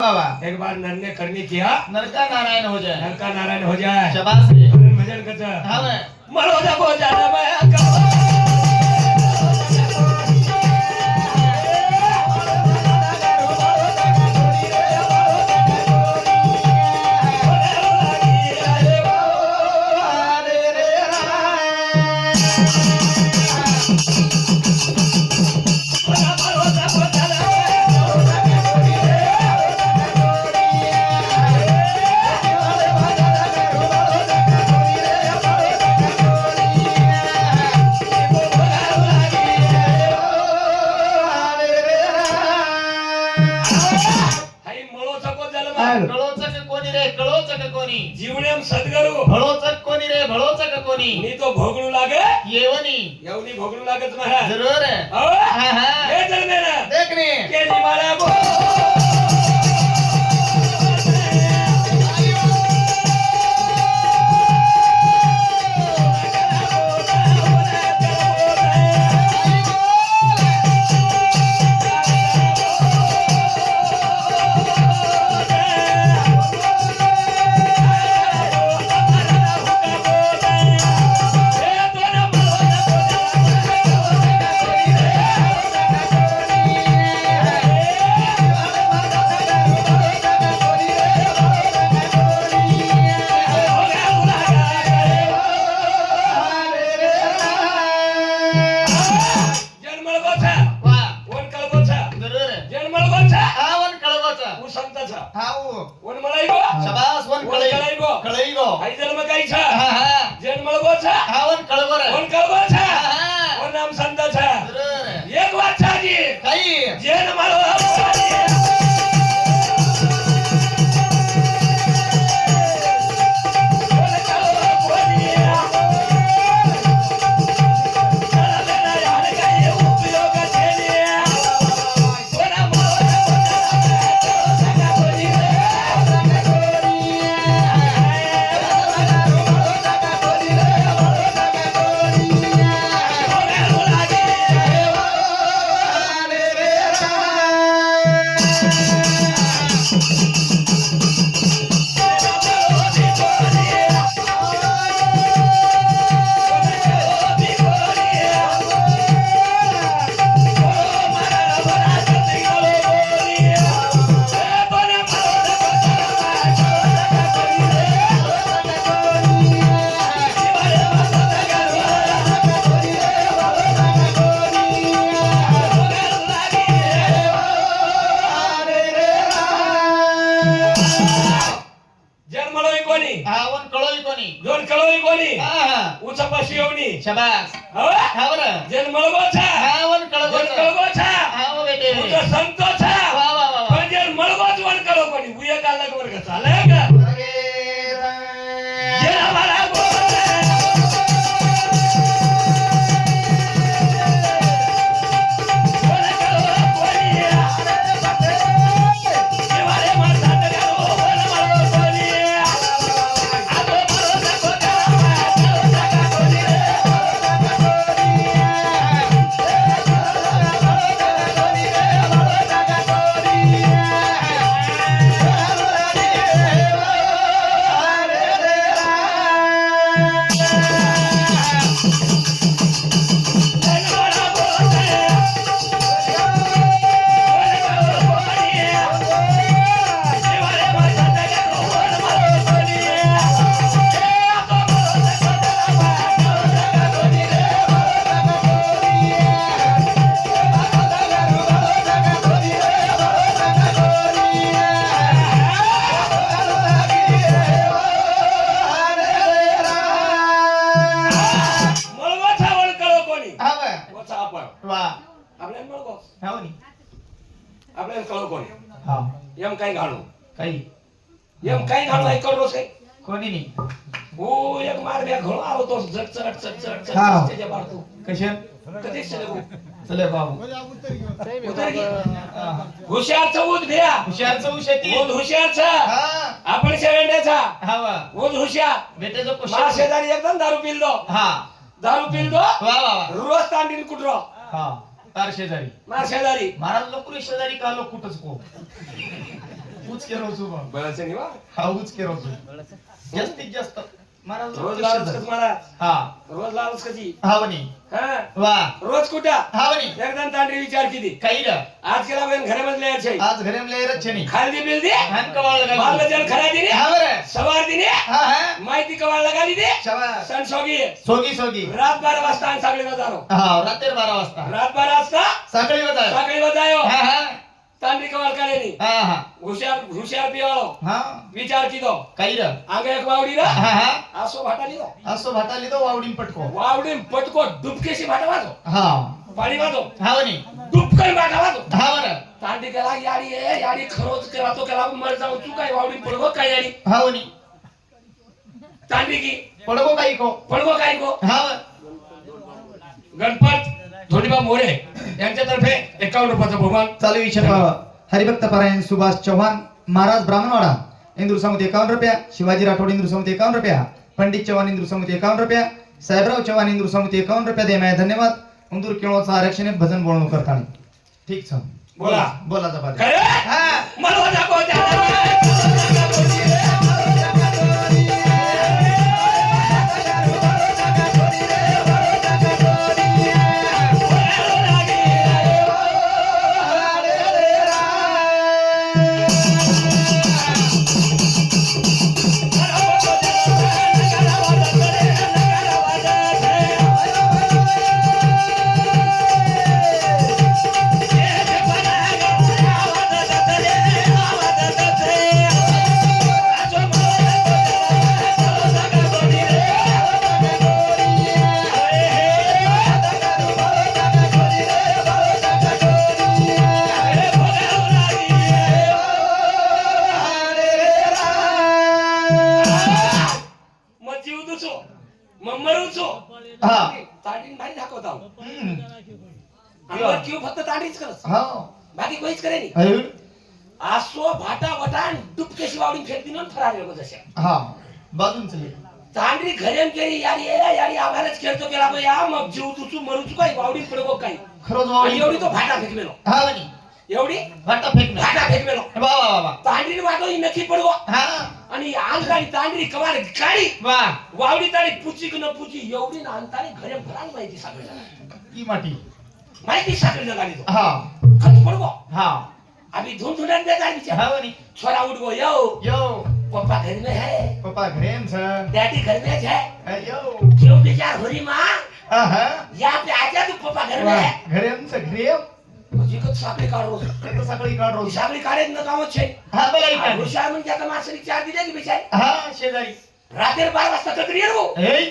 बाबा एक बार नर ने करनी किया नरका नारायण हो जाए। नर का नारायण हो जाए। शाबाश रे। भजन करता हाँ वे। मरो जा को जाना मैं कहो जीवनेम सद्गुरु भळोचक कोणी रे भळोचक कोणी मी तो भोगणू लागे येवनी येवनी भोगणू लागत महाराज जरूर हो हां हां हे चल मेरा देख रे केली मारा बो शाबाश हां बरं जन मळगो छा हां वन कळगो जन कळगो छा हां बेटे तुझा संतो छा वाह वाह वाह पण जन मळगो वन कळो कोणी बुया काला वर्ग चालय का अरे जे हमारा काय घालू काही एम काही घालू ऐकतो रोसे कोणी नाही हो एक मार बॅग घोळ आलो तो झट चट चट चट चट हां. त्याच्या मारतो कशा कधी चले भाऊ चले बाबू उतर की हुशार चौद भ्या हुशार चौ शेती ओद हुशारचा हां आपण शेवंड्याचा हावा ओद हुशार बेटे जो मा शेजारी एकदम दारू पिल दो हां दारू पिल दो वा वा रोज तांडीन कुटरो हां तार शेजारी मा शेजारी महाराज लोक शेजारी का लोक कुठंच को उचके रोजू बा बळाचं नाही वा हा उचके रोजू जास्तीत जास्त महाराज रोज लालच कस महाराज हा रोज लालच कशी हा वनी हा वा रोज कुठं हा वनी एकदम तांडरी विचार किती काही ना आज केला बन घरामध्ये यायचे आज घरे मले रच्छनी खालदी बिल दे हान कवाळ बाल लगा बच्चन खरा दिने हा बरं सवार दिने हा हा माहिती कवाळ लगाली दे शाबास सण सोगी सोगी सोगी रात 12 वाजता आणि सागळे बाजारो हा रात्री 12 वाजता रात 12 वाजता सकाळी बजाय सागळे बाजायो हा हा तांडरी कवाळ काढेनी हा हा हुशार हुशार पिवाळो हा विचार की दो काही र आंग एक वावडी रा हा हा आसो भाटाली दो असो भाटाली तो वावडीन पटको वावडी पटको डुबकेशी भाटा वाजो हा पाणी वाजो हा वनी डुबकन भाटा वाजो हा बरं तांडी केला याडी खरोच केला तो केला मर जाऊ तू काय वावडी पडगो काय याडी हा वनी तांडी की पडको काही को पडगो काय को हा वर. गणपत धोंडीबा मोरे यांच्यातर्फे 51 रुपयाचा बहुमान चालू विषय पाहा हरिभक्त परायण सुभाष चव्हाण महाराज ब्राह्मणवाडा इंदूर समुद्र 51 रुपया शिवाजी राठोड इंदूर समुद्र 51 रुपया पंडित चव्हाण इंदूर समुद्र 51 रुपया साहेबराव चव्हाण इंदूर समुद्र 51 रुपया दे माय धन्यवाद इंदूर केळोचा आरक्षण भजन बोलणं करताना ठीक छ बोला बोला जबाद काय हा मला दाखव हा तांडी नाही दाखवत आहो हम्म. क्यू फक्त तांडीच करत हा बाकी कोणीच करे नाही अरे आसो भाटा वटान डुबकेशी वावडी फेकती ना फरार लोक जसे हा बाजून चले तांडरी घरेम केली याडी आभारच खेळतो केला बा या मग जीव तुचू मरूचू काय वावडी पडगो काय खरंच आणि वावडी एवढी तो भाटा फेकमेलो हा वनी एवढी भाटा फेकणं भाटा फेकमेलो वा वा वा वा तांडरी वाटो ही नक्की पडगो हा आणि आंगाडी तांडरी कवार गाडी वा वावडी ताडी पुची की न पुची एवढी ना अंतारी घरेम भरान माहिती सागळे की माटी माहिती सागळे गाडी तो हा खत पडगो हा अभी धुन दे गाडी बिचारा हा वनी छोरा उठगो यो यो पप्पा घर में है पप्पा घरेम छ डैडी घर में है यो क्यों बेचार होरी माँ आहा यहाँ पे आजा तू पप्पा घर में है घरेम छ घरेम म्हणजे कत साखळी काढ रोज तो सकाळी काढ रोज साखळी काढेत न कामच छे हा बोला इकडे हुशार म्हणजे आता मासरी चार दिले की बिचारी हा शेजारी रात्री 12 वाजता ककरी येऊ ए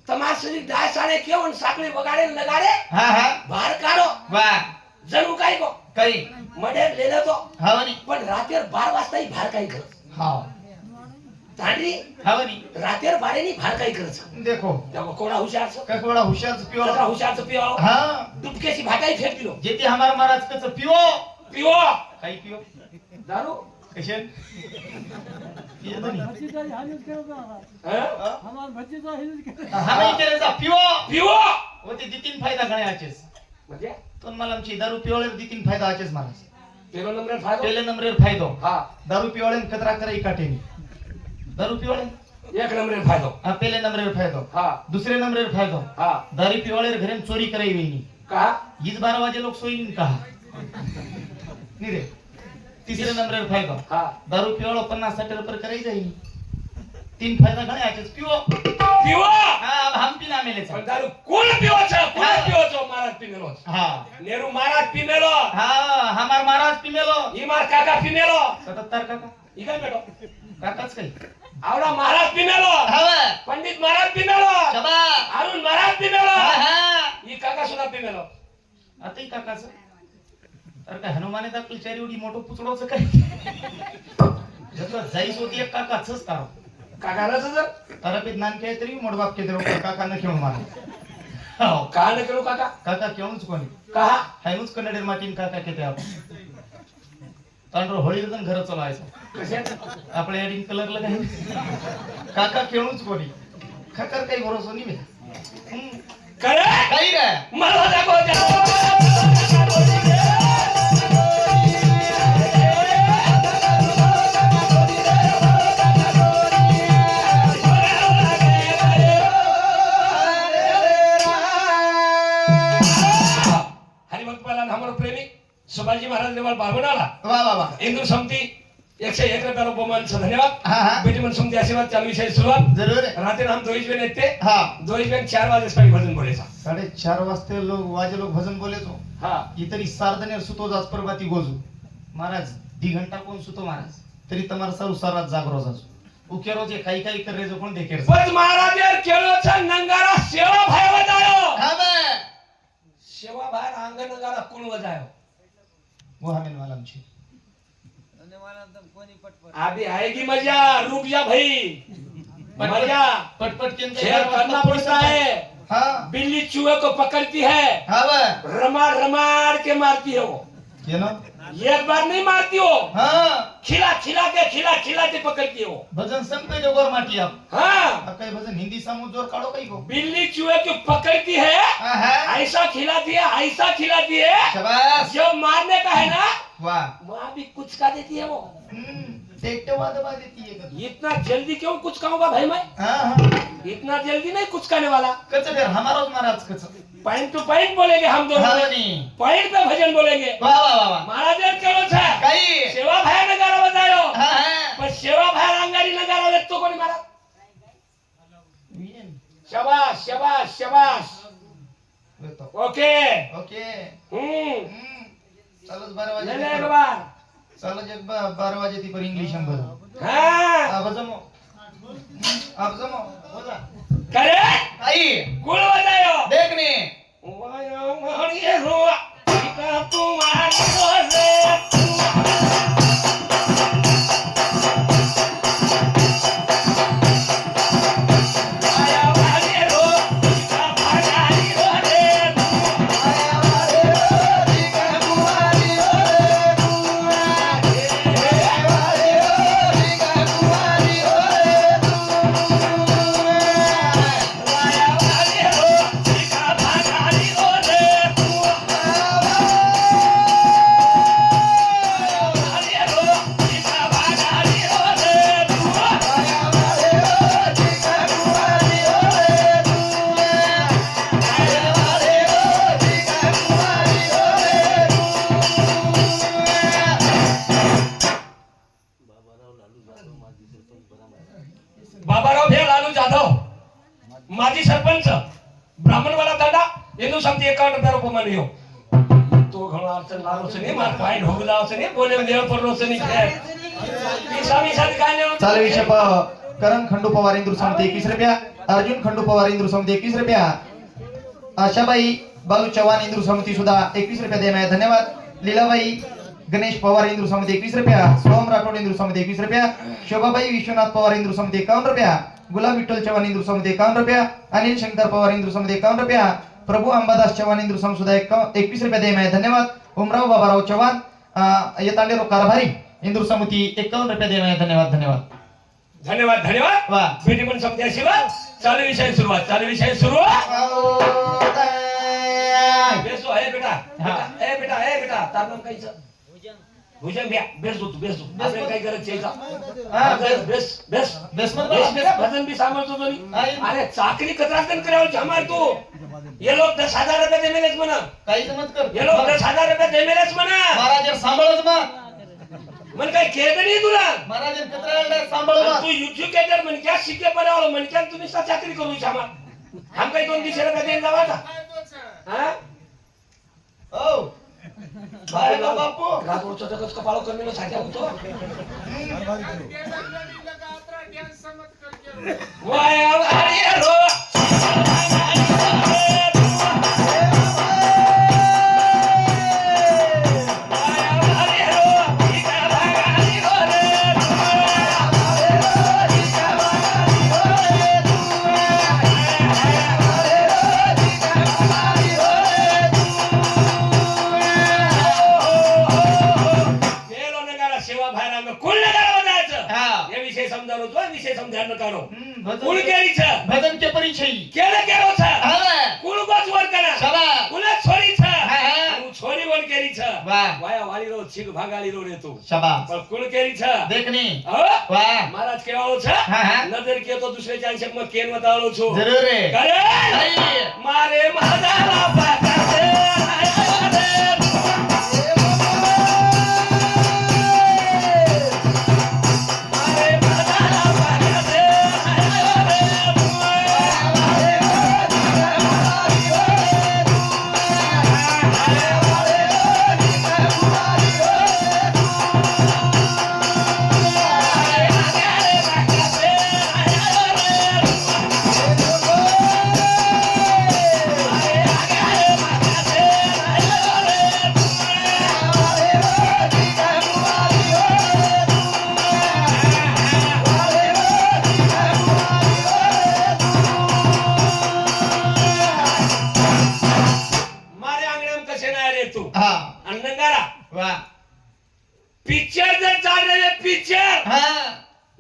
तमासरी 10 साडे केवन साखळी बगाडे लगाडे हा हा बाहेर काढो वा जणू काय को काही मडे लेला तो हा वनी पण रात्री 12 वाजता ही बाहेर काय करत हा तांडरी हा वनी रात्री 12 नी बाहेर काय करत देखो तेव्हा कोणा हुशार छ का कोड़ा होशियार से पियो कसा हुशार पिओ हाँ डुबकेशी भाटाई फेक दिलो जेती हमार महाराज कच पियो पिओ काही पियो दारू कशन पियो तो नहीं भज्जीचा हालच करत आहात. हं? आम्हाला भज्जीचा हालच करत हा नाही केले जा पियो पिओ होते दितीन फायदा गणे आचेस म्हणजे तो मला आमची दारू पियोळे दितीन फायदा आचेस महाराज पेलो नंबर फायदो पहले नंबरेर फायदो हा दारू पियोळे कतरा करे काटेनी दारू पियोळे एक नंबर फायदो हा पहले नंबरेर फायदो हा दूसरे नंबरेर फायदो हा दारू पियोळे घरेन चोरी कराई वेनी का इस 12 वाजे लोग सोईन कहा नहीं रे तीसरे नंबरेर फायदो हा दारू पियोळो 50-60 रुपये कराई जाईनी तीन फायदा गणे आचेस पियो पिओ हा अब हम पिना मेले पण दारू कोण पिओ छ कोण पिओ छ महाराज पिमेलो हा नेहरू महाराज पिमेलो हा हमार महाराज पिमेलो हिमार काका पिमेलो 77 काका इकडे बेटो काकाच काही आवडा महाराज पिमेलो हवा पंडित महाराज पिमेलो शबा अरुण महाराज पिमेलो हा हा ही काका सुद्धा पिमेलो आताही काकाच तर काय हनुमाने दाखल चारी उडी मोठो पुचडोच काय जसं जाईस होती एक काकाचंच काढ काकालाच जर तारापीत नान काय तरी मोडबाप के देरो काकांना खेळून मारा हो का न करू काका काका खेळूनच कोणी कहा हायमुच कन्नडेर माटीन काका केते आप तांडरो होळीर जण घर चलायचं कशा आपल्या एडिंग कलरला काय काका खेळूनच कोणी खकर काही भरोसा नाही बे करे काही रे मला दाखव बाबुनाला वा वा वा इंदूर समिती 101 रुपयाला बहुमानचं धन्यवाद हा हा बेटी मन समिती आशीर्वाद चालू विषय सुरुवात जरूर आहे. रात्री हम दोईश बेन येते हा दोईश बेन 4 वाजेस भजन बोलायचा 4:30 वाजते लोग वाजे लोग भजन बोलेचो हा इतरी सार्धनेर सुतो जास प्रभाती गोजू महाराज 2 घंटा कोण सुतो महाराज तरी તમારા સારું સારા જાગરો જાજો ઉકેરો જે ખાઈ ખાઈ કરે જો કોણ દેખેર बस महाराज केळोचा नंगारा सेवा भाई वजायो હા બે सेवा भाई अंग नंगारा कोण वजायो મોહામેન વાલમ છે अभी आएगी मजा रुक जा भाई मजा पटपट केंद्र खेल करना पड़ता है હા बिल्ली चूहे को पकड़ती है હા બે रमाड़ रमाड़ के मारती है वो કેનો एक बार नहीं मारती हो હા खिला खिला के पकड़ती है वो ભજન સંતે જો ગોર માટી આપ हाँ આ કઈ ભજન હિન્દી સામુ જોર કાઢો કઈ ગો बिल्ली चूहे को पकड़ती है હા હા ऐसा खिलाती है શાબાશ जो मारने का है ना વાહ वहाँ भी कुछ का देती है वो टेकटे वादवा देती है कद इतना जल्दी क्यों कुछ खाऊंगा भाई मैं हां हां इतना जल्दी नहीं कुछ खाने वाला कच फिर हमारा महाराज कच पॉइंट टू पॉइंट बोलेंगे हम दोनों हां नी पॉइंट पे भजन बोलेंगे वाह वाह वाह वाह महाराज चलो छा काही सेवा भाई नगारा बजायो हां हां पण सेवा भाई अंगारी नगारा देतो कोणी महाराज शाबाश शाबाश शाबाश वेतो ओके ओके हम्म चलो 12 ले वाजे ले एक बार चलो जग 12 वाजे ती पर इंग्लिश हम बोल हाँ अब जमो बोला करे आई गुण बजायो देखने वायो मणि रोआ का तुम्हारी रोजे बाबाराव भे लालू जाधव माजी सरपंच ब्राह्मणवाला दादा એનું સમજી 51 રૂપિયા ઉપમાન યો તો ઘણો અર્ચન લાલો છે ને માર પાઈન હોગલાવ છે ને બોલે દેવ પરનો છે ને કે ઈસામી સાથ કાને चालू विषय करण खंडू पवार इंदूर समिती 21 रुपया अर्जुन खंडू पवार इंदूर समिती 21 रुपया आशाबाई बालू चव्हाण इंदूर समिती सुद्धा 21 रुपया देम आहे धन्यवाद लीलाबाई गणेश पवार इंदूर समिती 21 रुपया सोम राठोड इंदूर समिती 21 रुपया शोभाबाई विश्वनाथ पवार इंदूर समिती 51 रुपया गुलाब विठ्ठल चव्हाण इंदूर समिती 51 रुपया अनिल शंकर पवार इंदूर समिती 51 रुपया प्रभू अंबादास चव्हाण इंदूर समिती सुद्धा 21 रुपया देम आहे धन्यवाद उमराव बाबाराव चव्हाण यतांडेरो कारभारी इंदूर समिती 51 रुपया देम आहे धन्यवाद धन्यवाद धन्यवाद धन्यवाद वाह बेटी पण समजा शिवा चालू विषय सुरुवात बेसो है बेटा बेटा तार नाम कायचं भुजंग ब्या बेस तू आपल्याला काय गरज आहे का बेस भजन भी सांभाळतो तो अरे चाकरी कत्रातन करावं जमार तू ये लोग 10,000 रुपये देमेलेच म्हणा काहीच मत कर ये लोग 10,000 रुपये देमेलेच म्हणा महाराज सांभाळच मग मन काय केलं नाही तुला महाराज कत्राला सांभाळ मग तू एज्युकेटेड म्हण क्या शिके पडावं म्हण क्या तुम्ही चाकरी करू शामा हम काही 200 रुपये देऊन जावा का हां ओ बाय बापू रातोरचं जगत कपाळ करणं साध्या होतो वाय अरे रो विषय समजायला काढो कुल केरीच भजन के परिचय केलो छ हां कुल गोच वर करा चला कुल छोरी छ हां छोरी वर केरी छ वाह वाया वाली रो छिग भागाली रो रे तू शाबाश पण कुल केरी छ देखनी हो वाह महाराज केवाळो छ हां नजर के तो दुसरे चांशक मग केन बताळो छो जरूर रे करे मारे महादाला पाकासे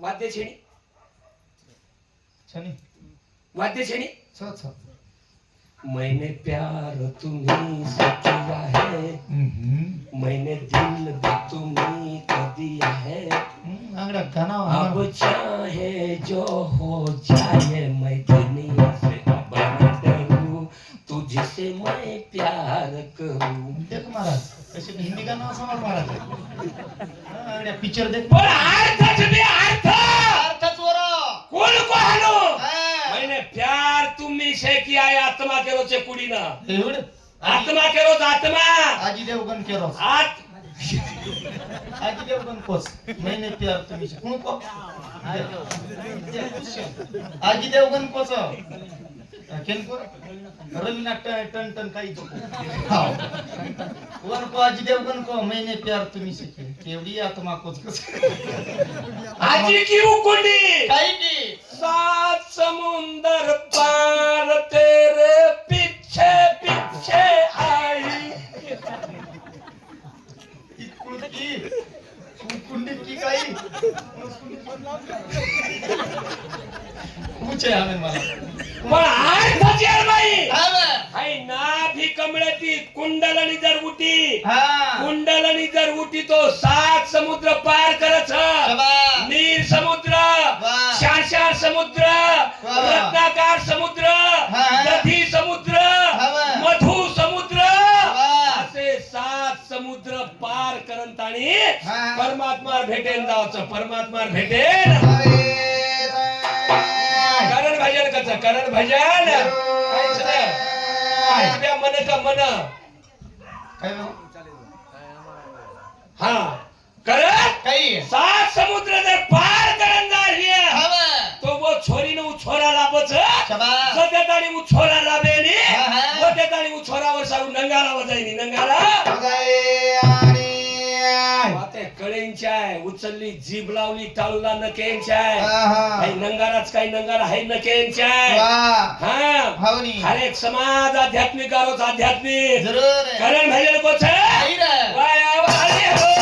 वाद्य छेणी छनी वाद्य छेणी छ छ मैंने प्यार तुम्ही से किया है मैंने दिल भी तुम्ही को दिया है अंगड़ा गाना अब चाहे जो हो जाए मैं दुनिया से अब न डरूं तुझसे मैं प्यार करूं देख महाराज कशी हिंदी गाणं समज महाराज अंगड्या पिक्चर देख पण अर्थच बे अर्थ अर्थच वर कोण को हानो मैंने प्यार तुम्ही से किया है आत्मा केरो चे कुडी ना एवढं आत्मा केरो आत्मा आजी देवगण केरो आत आजी देवगण कोस मैंने प्यार तुम्ही से कोण को आजी देवगण कोस केन को रवीना टन टन काही तो हां वन को आजी देवगण को मैंने प्यार तुम्ही से केवडी आत्मा कोस कस आजी की उकुंडी काही की सात समुंदर पार तेरे पीछे पीछे आई कुंडी की काही पूछे हमें मला पण अर्थ जेल बाई हा हाय ना भी कमळती कुंडलनी जर उठी हा कुंडलनी जर उठी तो सात समुद्र पार करत शाबास नीर समुद्र वाह. शार समुद्र वाह. रत्नाकार समुद्र हा. दधी समुद्र वाह. मधु समुद्र वाह. असे सात समुद्र पार करंतानी हा. परमात्मा भेटेन जावचं परमात्मा भेटेन करण भजन कच करण भजन काय मन का मन काय हा करण काही सात समुद्र जर पार करन जाहिए हवा तो वो छोरी नु छोरा लाबच शाबास सत्याताणी उ छोरा लाबेनी हा, हा. सत्याताणी उ छोरावर सारू नंगाला वजायनी नंगाला माते कळेंचाय उचलली जीभ लावली टाळूला नकेंचाय काही नंगाराच काही नंगारा हाय नकेंचाय हा भावनी हर एक समाज आध्यात्मिक गारोच आध्यात्मिक जरूर करण भजन को छे वाया वाली हो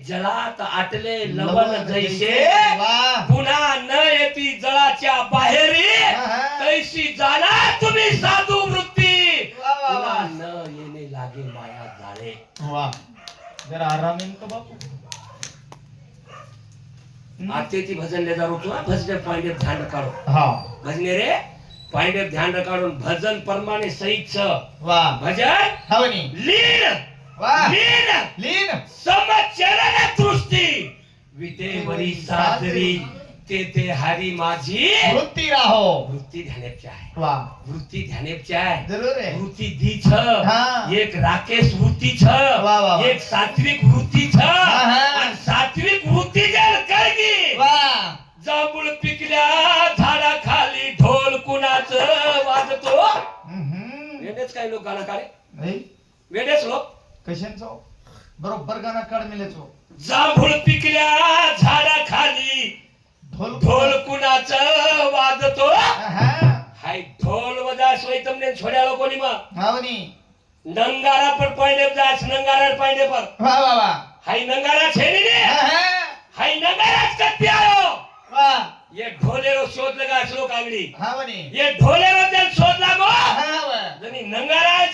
जळात आटले लवण जैसे पुन्हा न येती जळाच्या बाहेरी तैशी जाना तुम्ही साधू वृत्ती पुन्हा न येणे लागे माया जाळे वाह जरा आराम इनका बापू आते ती भजन ले जारो तू भजन पांडे ध्यान काढो हा भजने रे पांडे ध्यान काढून भजन परमाने सहित वाह भजन हवनी लीन वाह लीन लीन समचरण दृष्टी विदेवरी सादरी ते हरी माझी वृत्ती राहो वृत्ती ध्यानेची आहे वाह वृत्ती ध्यानेची आहे जरूर आहे वृत्ती दी छ हा. एक राकेश वृत्ती छ वाह, वाह. एक सात्विक वृत्ती छ हा. आणि सात्विक वृत्ती जर करगी वाह जांभूळ पिकल्या झाडाखाली ढोल कुणाच वाजतो वेडेच काही लोक गाणं काढे नाही वेडेच लोक कशांचो बरोबर गाणं काढ मिलेचो जांभूळ पिकल्या झाडाखाली ढोल ढोल कुणाच वाजतो हा हाय ढोल वजा सोय तमने छोड्या लोकोनी मग हवनी नंगारा पर पांडे जास नंगारा पांडे पर वाह वाह वाह हाय नंगारा छेनी ने हा हाय नंगारा कत्ती आयो वाह ये ढोलेरो शोध लगा श्लोक आगली हवनी ये ढोलेरो जन शोध लागो हा वाह जनी नंगारा